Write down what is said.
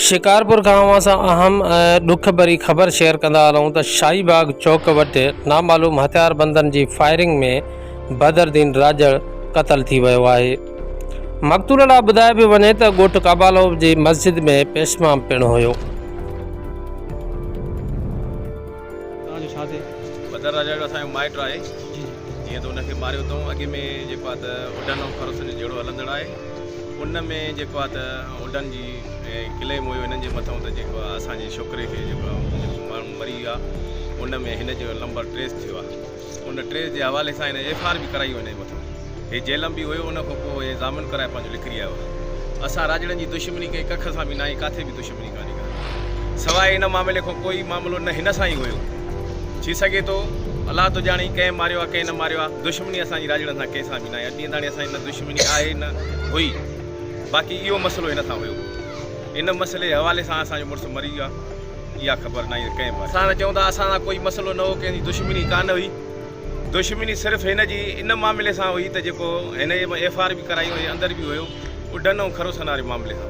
शिकारपुर खां असां अहम दुख भरी ख़बर शेयर कंदा हलूं त शाहीबाग चौक वटि नामालूम हथियारबंदनि जी फायरिंग में बदरुद्दीन राजड़ क़तल थी वियो आहे। मक़तूल लाइ ॿुधाए पियो वञे त ॻोठ काबालो जी मस्जिद में पेशमाम पिणु हुयो। बदर राजड़ असांजो माइट आहे, जीअं त उनखे मारियो अथऊं। अॻे में जेको आहे त उडन ऐं खरोसनि जो जहिड़ो हलंदड़ आहे, उन में जेको आहे त उडन जी क्लेम हुयो हिननि जे मथां त जेको आहे असांजे छोकिरे खे जेको माण्हू मरी वियो आहे, उन में हिन जो नंबर ट्रेस थियो आहे। उन ट्रेस जे हवाले सां हिन FIR बि कराई हुन जे मथां। हे जेल में बि हुयो, उन खां पोइ हे ज़ामिन कराए पंहिंजो निकिरी आयो आहे। असां राजड़नि जी दुश्मनी कंहिं कख सां बि न आहे, किथे बि दुश्मनी कान्हे का, सवाइ हिन मामले खां कोई मामिलो न हिन सां ई हुयो। थी सघे थो अलाह तो ॼाणे कंहिं मारियो आहे कंहिं न मारियो आहे, दुश्मनी असांजी राजड़नि सां कंहिं सां बि न आहे। अॼु ताईं असांजी न दुश्मनी आहे न हुई, बाक़ी इहो मसइलो हिन सां हुयो। इन मसइले जे हवाले सां असांजो मुड़ुसु मरी वियो आहे, इहा ख़बर न आहे कंहिं बार। असां चऊं था असां कोई मसइलो न हो, कंहिंजी दुश्मनी कान हुई। दुश्मनी सिर्फ़ु हिन जी इन मामले सां हुई त जेको हिन FIR बि कराई हुई, अंदरि बि हुयो उडन ऐं खरोसनि वारे मामले सां।